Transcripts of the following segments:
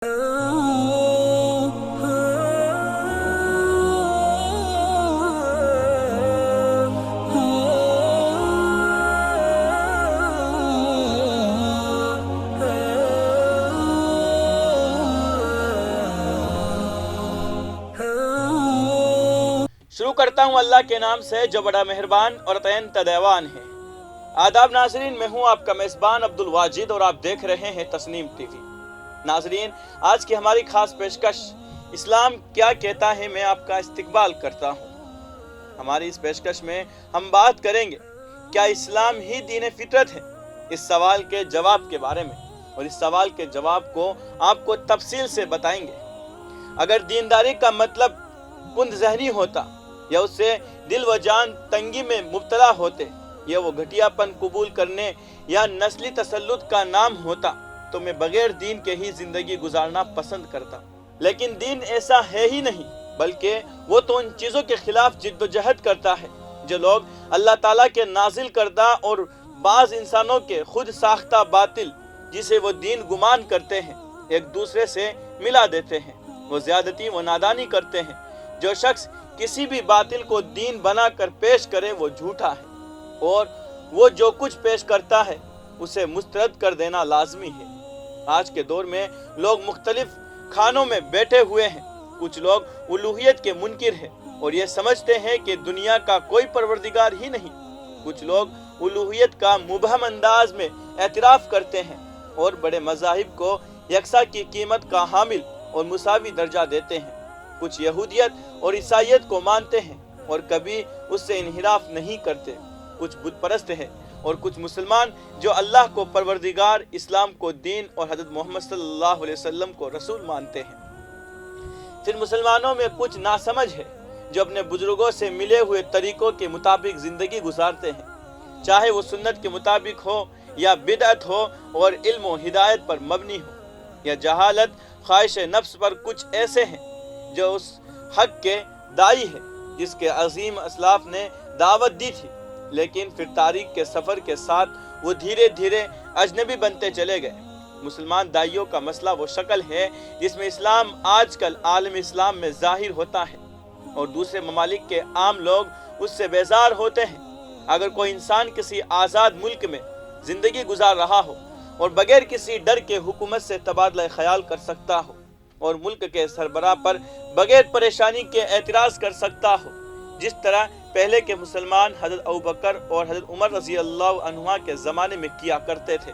शुरू करता हूँ अल्लाह के नाम से जो बड़ा मेहरबान और अत्यंत दयावान है। आदाब नाजरीन, मैं हूँ आपका मेज़बान अब्दुल वाजिद और आप देख रहे हैं तस्नीम टीवी। नाजरीन, आज की हमारी खास पेशकश इस्लाम क्या कहता है मैं आपका इस्तकबाल करता हूँ। हमारी इस पेशकश में हम बात करेंगे क्या इस्लाम ही दीन फितरत है, इस सवाल के जवाब के बारे में, और इस सवाल के जवाब को आपको तफसील से बताएंगे। अगर दीनदारी का मतलब कुंद ज़हनी होता या उससे दिल व जान तंगी में मुब्तला होते, या वो घटियापन कबूल करने या नस्ली तसल्लुत का नाम होता, तो मैं बगैर दीन के ही जिंदगी गुजारना पसंद करता। लेकिन दीन ऐसा है ही नहीं, बल्कि वो तो उन चीज़ों के खिलाफ जिद्दोजहद करता है जो लोग अल्लाह ताला के नाजिल करदा और बाज़ इंसानों के खुद साख्ता बातिल जिसे वो दीन गुमान करते हैं एक दूसरे से मिला देते हैं। वो ज़्यादती व नादानी करते हैं। जो शख्स किसी भी बातिल को दीन बना कर पेश करे वो झूठा है, और वो जो कुछ पेश करता है उसे मुस्तरद कर देना लाजमी है। आज के दौर में लोग मुख्तलिफ खानों में बैठे हुए हैं। कुछ लोग उलूहियत के मुनकिर हैं और ये समझते हैं कि दुनिया का कोई परवरदिगार ही नहीं। कुछ लोग उलूहियत का मुबहम अंदाज में एतराफ़ करते हैं और बड़े मज़ाहिब को यकसा की कीमत का हामिल और मुसावी दर्जा देते हैं। कुछ यहूदियत और ईसाईयत को मानते हैं और कभी उससे इन्हिराफ नहीं करते। कुछ बुत परस्त है और कुछ मुसलमान जो अल्लाह को परवरदिगार, इस्लाम को दीन और हज़रत मोहम्मद सल्लल्लाहु अलैहि वसल्लम को रसूल मानते हैं। फिर मुसलमानों में कुछ नासमझ है जो अपने बुजुर्गों से मिले हुए तरीकों के मुताबिक ज़िंदगी गुजारते हैं, चाहे वो सुन्नत के मुताबिक हो या बिदअत हो और इल्म व हिदायत पर मबनी हो, या जहालत ख्वाहिश नफ्स पर। कुछ ऐसे हैं जो उस हक के दाई है जिसके अजीम असलाफ ने दावत दी थी, लेकिन फिर तारीख के सफ़र के साथ वो धीरे धीरे अजनबी बनते चले गए। मुसलमान दाइयों का मसला वो शक्ल है जिसमें इस्लाम आजकल आलम इस्लाम में ज़ाहिर होता है और दूसरे ममालिक के आम लोग उससे बेजार होते हैं। अगर कोई इंसान किसी आज़ाद मुल्क में ज़िंदगी गुजार रहा हो और बगैर किसी डर के हुकूमत से तबादला ख्याल कर सकता हो और मुल्क के सरबराह पर बगैर परेशानी के एतराज़ कर सकता हो, जिस तरह पहले के मुसलमान हज़रत अबू बकर और हज़रत उमर रज़ी अल्लाह अन्हुमा के ज़माने में किया करते थे,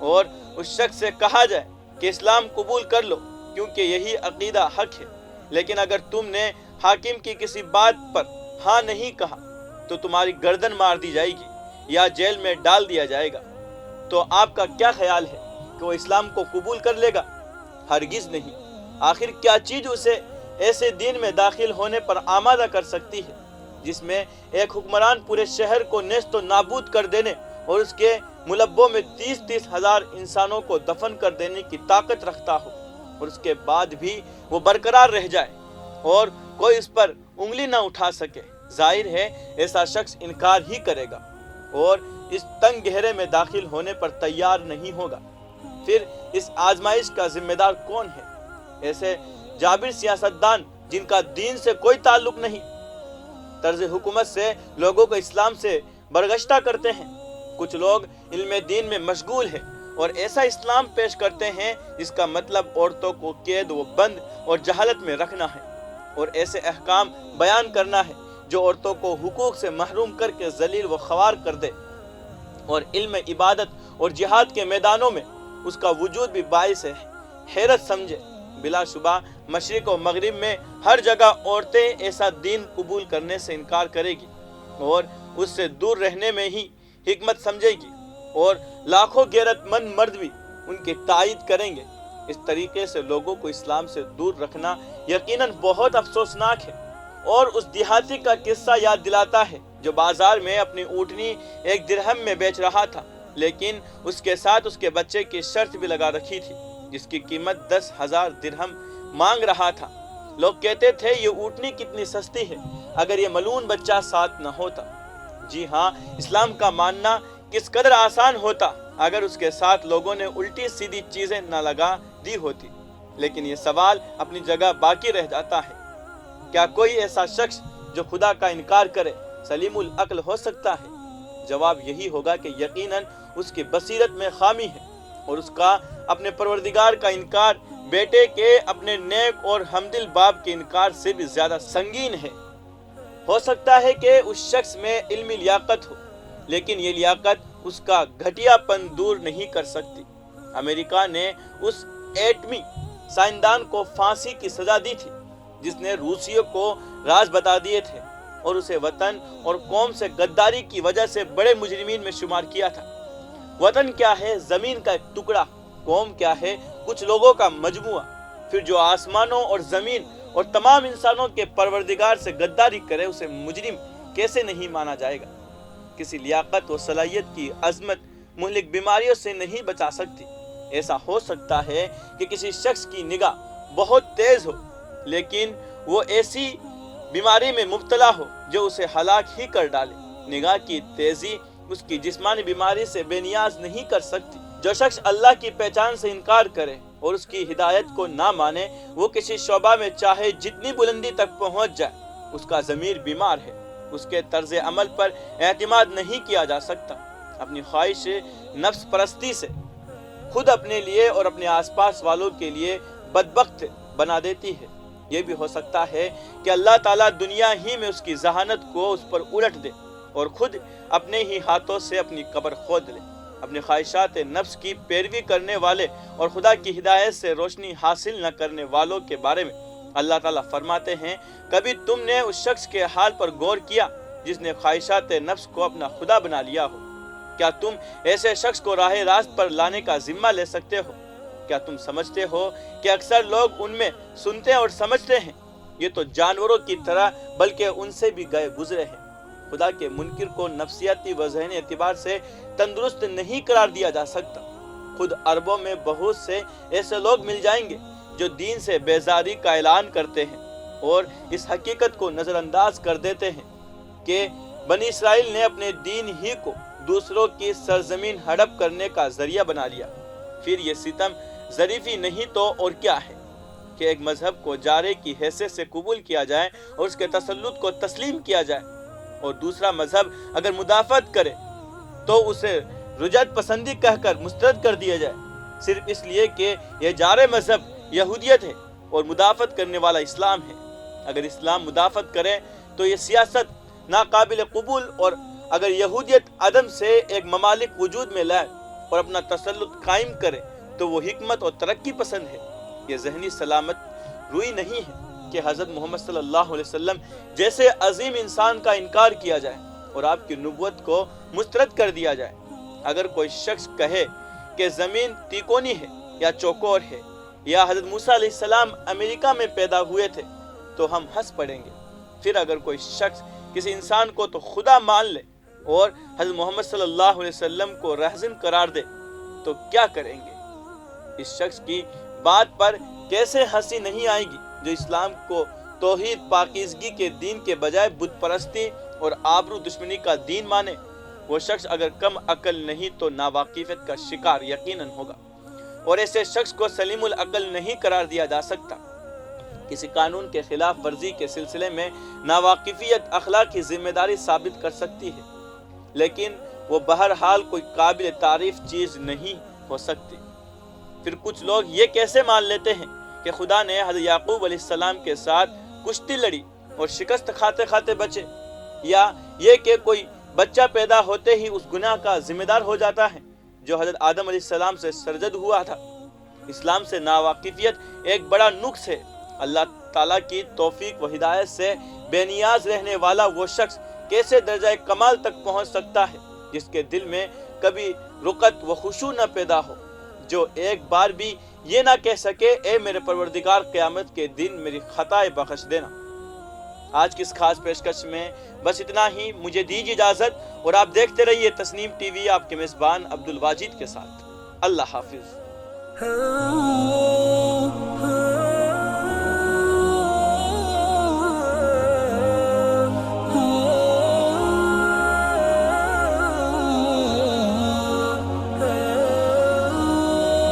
और उस शख्स से कहा जाए कि इस्लाम कबूल कर लो क्योंकि यही अकीदा हक है, लेकिन अगर तुमने हाकिम की किसी बात पर हाँ नहीं कहा तो तुम्हारी गर्दन मार दी जाएगी या जेल में डाल दिया जाएगा, तो आपका क्या ख्याल है कि वो इस्लाम को कबूल कर लेगा? हरगिज़ नहीं। आखिर क्या चीज़ उसे ऐसे दीन में दाखिल होने पर आमादा कर सकती है जिसमें एक हुक्मरान पूरे शहर को नेस्तो नाबूद कर देने और उसके मुलब्बों में 30-30 हज़ार इंसानों को दफन कर देने की ताकत रखता हो, और उसके बाद भी वो बरकरार रह जाए और कोई उस पर उंगली ना उठा सके? जाहिर है ऐसा शख्स इनकार ही करेगा और इस तंग गहरे में दाखिल होने पर तैयार नहीं होगा। फिर इस आजमाइश का जिम्मेदार कौन है? ऐसे जाबिर सियासतदान जिनका दीन से कोई ताल्लुक नहीं, तर्ज हुकूमत से लोगों को इस्लाम से बरगश्ता करते हैं। कुछ लोग इल्म दीन में मशगूल है और ऐसा इस्लाम पेश करते हैं जिसका मतलब औरतों को कैद व बंद और जहालत में रखना है, और ऐसे अहकाम बयान करना है जो औरतों को हुकूक से महरूम करके जलील व ख्वार कर दे, और इल्म इबादत और जिहाद के मैदानों में उसका वजूद भी बाइस है हैरत समझे। बिलाशुबा मशरिक और मगरिब में हर जगह औरतें ऐसा दीन कबूल करने से इनकार करेगी और उससे दूर रहने में ही हिकमत समझेगी, और लाखों गैरतमंद मर्द भी उनकी तायीद करेंगे। इस तरीके से लोगों को इस्लाम से दूर रखना यकीनन बहुत अफसोसनाक है, और उस देहाती का किस्सा याद दिलाता है जो बाजार में अपनी ऊँटनी 1 दिरहम में बेच रहा था, लेकिन उसके साथ उसके बच्चे की शर्त भी लगा रखी थी जिसकी कीमत 10,000 दिरहम मांग रहा था। लोग कहते थे ये ऊँटनी कितनी सस्ती है अगर ये मलून बच्चा साथ न होता। जी हाँ, इस्लाम का मानना किस कदर आसान होता अगर उसके साथ लोगों ने उल्टी सीधी चीज़ें न लगा दी होती। لیکن یہ سوال اپنی جگہ باقی رہ جاتا ہے، کیا کوئی ایسا شخص جو خدا کا انکار کرے سلیم العقل ہو سکتا ہے؟ جواب یہی ہوگا کہ یقیناً اس کی بصیرت میں خامی ہے، اور اس کا اپنے پروردگار کا انکار بیٹے کے اپنے نیک اور ہمدل باپ کے انکار سے بھی زیادہ سنگین ہے۔ ہو سکتا ہے کہ اس شخص میں علمی لیاقت ہو، لیکن یہ لیاقت اس کا گھٹیا پن دور نہیں کر سکتی۔ امریکہ نے اس ایٹمی سائنسدان کو پھانسی کی سزا دی تھی جس نے روسیوں کو راز بتا دیے تھے اور اسے وطن اور قوم سے غداری کی وجہ سے بڑے مجرمین میں شمار کیا تھا۔ وطن کیا ہے؟ زمین کا ایک ٹکڑا۔ قوم کیا ہے؟ کچھ لوگوں کا مجموعہ۔ پھر جو آسمانوں اور زمین اور تمام انسانوں کے پروردگار سے غداری کرے اسے مجرم کیسے نہیں مانا جائے گا؟ کسی لیاقت و صلاحیت کی عظمت مہلک بیماریوں سے نہیں بچا سکتی۔ ایسا ہو سکتا ہے کہ کسی شخص کی نگاہ بہت تیز ہو، لیکن وہ ایسی بیماری میں مبتلا ہو جو اسے ہلاک ہی کر ڈالے۔ نگاہ کی تیزی اس کی جسمانی بیماری سے بے نیاز نہیں کر سکتی۔ جو شخص اللہ کی پہچان سے انکار کرے اور اس کی ہدایت کو نہ مانے، وہ کسی شعبہ میں چاہے جتنی بلندی تک پہنچ جائے، اس کا ضمیر بیمار ہے۔ اس کے طرز عمل پر اعتماد نہیں کیا جا سکتا۔ اپنی خواہش نفس پرستی سے خود اپنے لیے اور اپنے آس پاس والوں کے لیے بدبخت بنا دیتی ہے۔ یہ بھی ہو سکتا ہے کہ اللہ تعالیٰ دنیا ہی میں اس کی ذہانت کو اس پر الٹ دے اور خود اپنے ہی ہاتھوں سے اپنی قبر کھود لے۔ اپنی خواہشات نفس کی پیروی کرنے والے اور خدا کی ہدایت سے روشنی حاصل نہ کرنے والوں کے بارے میں اللہ تعالیٰ فرماتے ہیں، کبھی تم نے اس شخص کے حال پر غور کیا جس نے خواہشات نفس کو اپنا خدا بنا لیا ہو؟ کیا تم ایسے شخص کو راہ راست پر لانے کا ذمہ لے سکتے ہو؟ کیا تم سمجھتے ہو کہ اکثر لوگ ان میں سنتے اور سمجھتے ہیں؟ یہ تو جانوروں کی طرح بلکہ ان سے بھی گئے گزرے ہیں۔ خدا کے منکر کو نفسیاتی و ذہنی اعتبار سے تندرست نہیں قرار دیا جا سکتا۔ خود عربوں میں بہت سے ایسے لوگ مل جائیں گے جو دین سے بیزاری کا اعلان کرتے ہیں اور اس حقیقت کو نظر انداز کر دیتے ہیں کہ بنی اسرائیل نے اپنے دین ہی کو دوسروں کی سرزمین ہڑپ کرنے کا ذریعہ بنا لیا۔ پھر یہ ستم ظریفی نہیں تو اور کیا ہے کہ ایک مذہب کو جارے کی حیثیت سے قبول کیا جائے اور اس کے تسلط کو تسلیم کیا جائے، اور دوسرا مذہب اگر مدافعت کرے تو اسے رجعت پسندی کہہ کر مسترد کر دیا جائے، صرف اس لیے کہ یہ جارے مذہب یہودیت ہے اور مدافعت کرنے والا اسلام ہے۔ اگر اسلام مدافعت کرے تو یہ سیاست ناقابل قبول، اور اگر یہودیت عدم سے ایک ممالک وجود میں لائے اور اپنا تسلط قائم کرے تو وہ حکمت اور ترقی پسند ہے۔ یہ ذہنی سلامت روئی نہیں ہے کہ حضرت محمد صلی اللہ علیہ وسلم جیسے عظیم انسان کا انکار کیا جائے اور آپ کی نبوت کو مسترد کر دیا جائے۔ اگر کوئی شخص کہے کہ زمین تیکونی ہے یا چوکور ہے یا حضرت موسیٰ علیہ السلام امریکہ میں پیدا ہوئے تھے تو ہم ہنس پڑیں گے۔ پھر اگر کوئی شخص کسی انسان کو تو خدا مان لے اور حضرت محمد صلی اللہ علیہ وسلم کو رہزن قرار دے تو کیا کریں گے؟ اس شخص کی بات پر کیسے ہنسی نہیں آئے گی جو اسلام کو توحید پاکیزگی کے دین کے بجائے بت پرستی اور آبرو دشمنی کا دین مانے؟ وہ شخص اگر کم عقل نہیں تو ناواقفیت کا شکار یقیناً ہوگا، اور ایسے شخص کو سلیم العقل نہیں قرار دیا جا سکتا۔ کسی قانون کے خلاف ورزی کے سلسلے میں ناواقفیت اخلاقی ذمہ داری ثابت کر سکتی ہے، لیکن وہ بہرحال کوئی قابل تعریف چیز نہیں ہو سکتی۔ پھر کچھ لوگ یہ کیسے مان لیتے ہیں کہ خدا نے حضرت یعقوب علیہ السلام کے ساتھ کشتی لڑی اور شکست کھاتے کھاتے بچے، یا یہ کہ کوئی بچہ پیدا ہوتے ہی اس گناہ کا ذمہ دار ہو جاتا ہے جو حضرت آدم علیہ السلام سے سرزد ہوا تھا۔ اسلام سے ناواقفیت ایک بڑا نقص ہے۔ اللہ تعالیٰ کی توفیق و ہدایت سے بے نیاز رہنے والا وہ شخص کیسے درجہ کمال تک پہنچ سکتا ہے جس کے دل میں کبھی رقت و خشوع نہ پیدا ہو، جو ایک بار بھی یہ نہ کہہ سکے اے میرے پروردگار قیامت کے دن میری خطائیں بخش دینا۔ آج کی اس خاص پیشکش میں بس اتنا ہی، مجھے دیجیے اجازت اور آپ دیکھتے رہیے تسنیم ٹی وی، آپ کے میزبان عبدالواجد کے ساتھ۔ اللہ حافظ۔